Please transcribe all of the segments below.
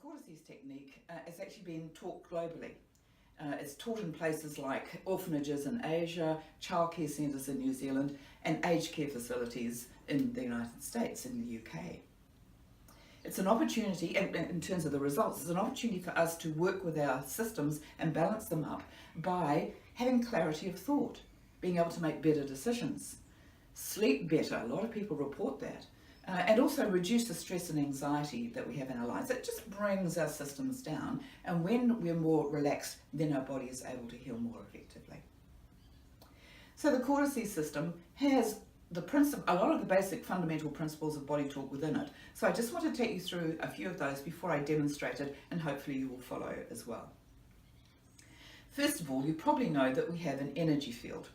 Cortices technique is actually being taught globally. It's taught in places like orphanages in Asia, childcare centres in New Zealand, and aged care facilities in the United States and the UK. It's an opportunity, and in terms of the results, it's an opportunity for us to work with our systems and balance them up by having clarity of thought, being able to make better decisions, sleep better. A lot of people report that. And also reduce the stress and anxiety that we have in our lives. It just brings our systems down, and when we're more relaxed, then our body is able to heal more effectively. So the Cortices system has a lot of the basic fundamental principles of BodyTalk within it. So I just want to take you through a few of those before I demonstrate it, and hopefully you will follow as well. First of all, you probably know that we have an energy field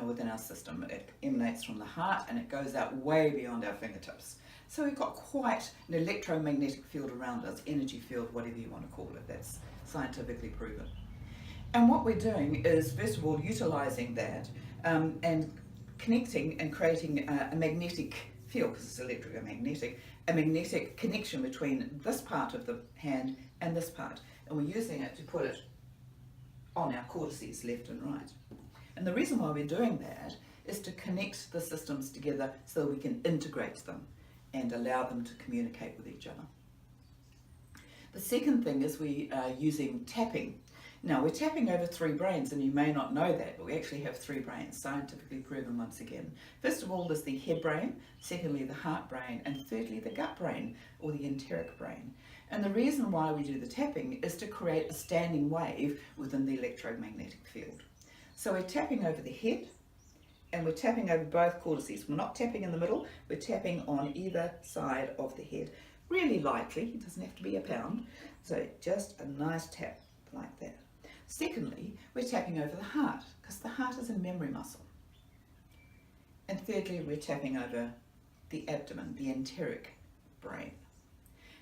within our system. It emanates from the heart and it goes out way beyond our fingertips. So we've got quite an electromagnetic field around us, energy field, whatever you want to call it. That's scientifically proven. And what we're doing is, first of all, utilising that and connecting and creating a magnetic field, because it's electromagnetic, a magnetic connection between this part of the hand and this part. And we're using it to put it on our cortices, left and right. And the reason why we're doing that is to connect the systems together so that we can integrate them and allow them to communicate with each other. The second thing is we are using tapping. Now, we're tapping over 3 brains, and you may not know that, but we actually have 3 brains, scientifically proven once again. First of all, there's the head brain, secondly, the heart brain, and thirdly, the gut brain, or the enteric brain. And the reason why we do the tapping is to create a standing wave within the electromagnetic field. So we're tapping over the head, and we're tapping over both cortices. We're not tapping in the middle, we're tapping on either side of the head. Really lightly, it doesn't have to be a pound, so just a nice tap like that. Secondly, we're tapping over the heart, because the heart is a memory muscle. And thirdly, we're tapping over the abdomen, the enteric brain.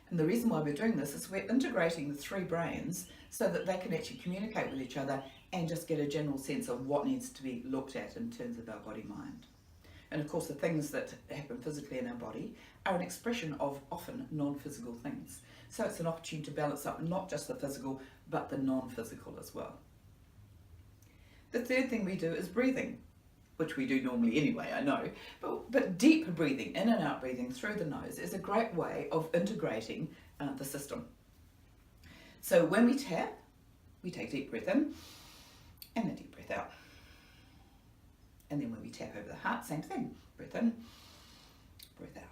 And the reason why we're doing this is we're integrating the 3 brains so that they can actually communicate with each other and just get a general sense of what needs to be looked at in terms of our body-mind. And of course, the things that happen physically in our body are an expression of often non-physical things. So it's an opportunity to balance up not just the physical, but the non-physical as well. The third thing we do is breathing, which we do normally anyway, I know, but deep breathing, in and out breathing through the nose is a great way of integrating the system. So when we tap, we take a deep breath in and a deep breath out. And then when we tap over the heart, same thing, breath in, breath out.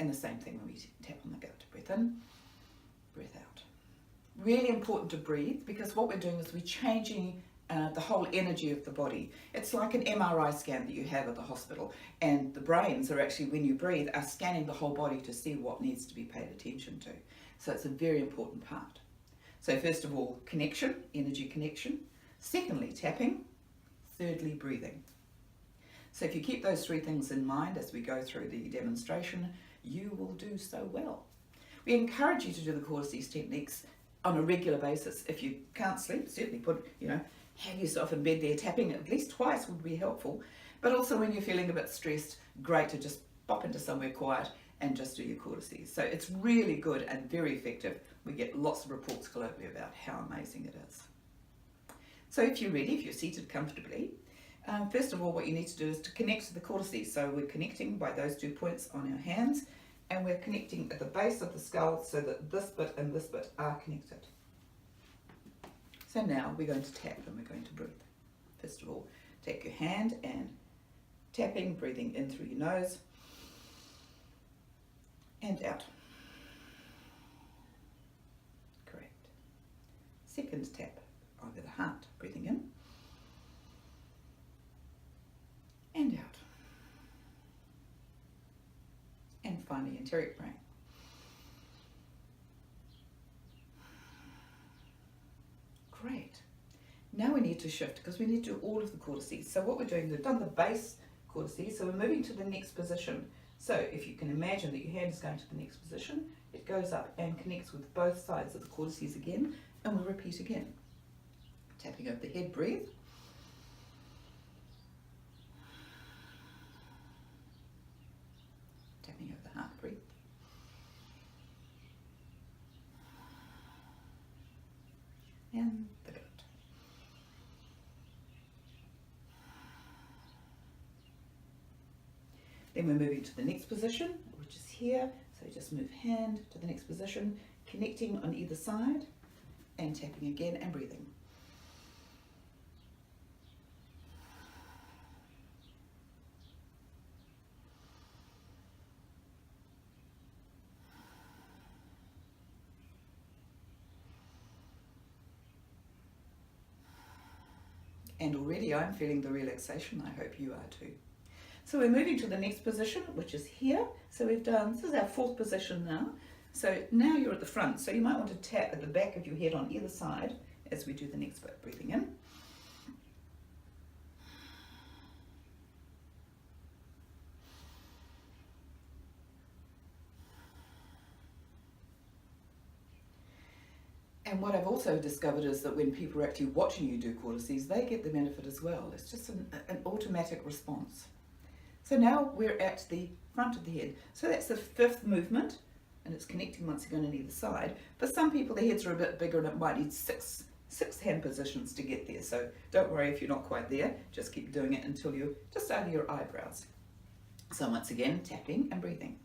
And the same thing when we tap on the gut, breath in, breath out. Really important to breathe, because what we're doing is we're changing the whole energy of the body. It's like an MRI scan that you have at the hospital, and the brains are actually, when you breathe, are scanning the whole body to see what needs to be paid attention to. So it's a very important part. So first of all, connection, energy connection. Secondly, tapping. Thirdly, breathing. So if you keep those 3 things in mind as we go through the demonstration, you will do so well. We encourage you to do the Cortices techniques on a regular basis. If you can't sleep, certainly have yourself in bed there tapping at least twice would be helpful. But also when you're feeling a bit stressed, great to just pop into somewhere quiet and just do your Cortices. So it's really good and very effective. We get lots of reports globally about how amazing it is. So if you're ready, if you're seated comfortably, first of all, what you need to do is to connect to the Cortices. So we're connecting by those 2 points on our hands, and we're connecting at the base of the skull so that this bit and this bit are connected. So now we're going to tap and we're going to breathe. First of all, take your hand and tapping, breathing in through your nose and out. Correct. Second tap over the heart, breathing in and out. And finally, enteric brain. Great. Now we need to shift, because we need to do all of the cortices. So what we're doing, we've done the base cortices, so we're moving to the next position. So if you can imagine that your hand is going to the next position, it goes up and connects with both sides of the cortices again, and we'll repeat again. Tapping over the head, breathe. Tapping over the heart, breathe. and the gut. Then we're moving to the next position, which is here. So just move hand to the next position, connecting on either side and tapping again and breathing. And already I'm feeling the relaxation. I hope you are too. So we're moving to the next position, which is here. So we've done, this is our fourth position now. So now you're at the front. So you might want to tap at the back of your head on either side as we do the next bit. Breathing in. And what I've also discovered is that when people are actually watching you do cortices, they get the benefit as well. It's just an automatic response. So now we're at the front of the head. So that's the fifth movement, and it's connecting once again on either side. For some people, their heads are a bit bigger and it might need six hand positions to get there. So don't worry if you're not quite there. Just keep doing it until you're just over your eyebrows. So once again, tapping and breathing.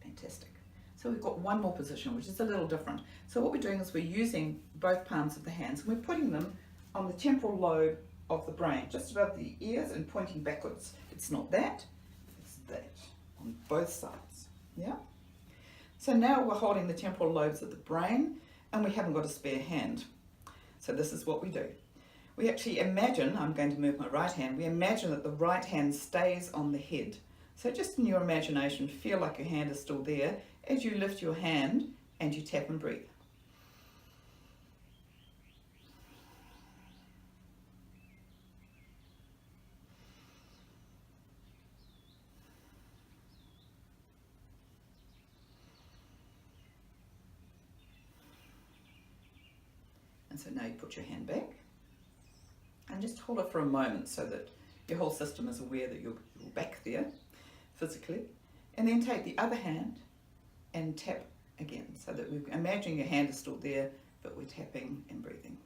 Fantastic. So we've got one more position, which is a little different. So what we're doing is we're using both palms of the hands and we're putting them on the temporal lobe of the brain, just above the ears and pointing backwards. It's not that, it's that, on both sides. Yeah? So now we're holding the temporal lobes of the brain and we haven't got a spare hand. So this is what we do. We actually imagine, I'm going to move my right hand, we imagine that the right hand stays on the head. So just in your imagination, feel like your hand is still there as you lift your hand and you tap and breathe. And so now you put your hand back and just hold it for a moment so that your whole system is aware that you're back there physically. And then take the other hand and tap again so that we're imagining your hand is still there, but we're tapping and breathing.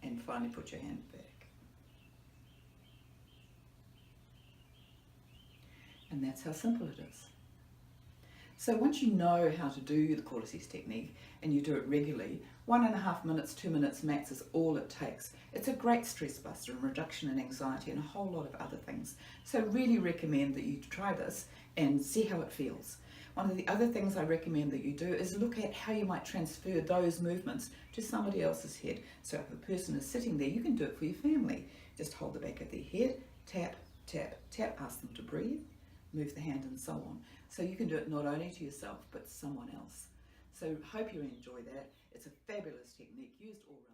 And finally put your hand back. And that's how simple it is. So once you know how to do the Cortices technique and you do it regularly, 1.5 minutes, 2 minutes max is all it takes. It's a great stress buster and reduction in anxiety and a whole lot of other things. So really recommend that you try this and see how it feels. One of the other things I recommend that you do is look at how you might transfer those movements to somebody else's head. So if a person is sitting there, you can do it for your family. Just hold the back of their head, tap, tap, tap, ask them to breathe, move the hand and so on. So you can do it not only to yourself, but someone else. So hope you enjoy that. It's a fabulous technique used all around.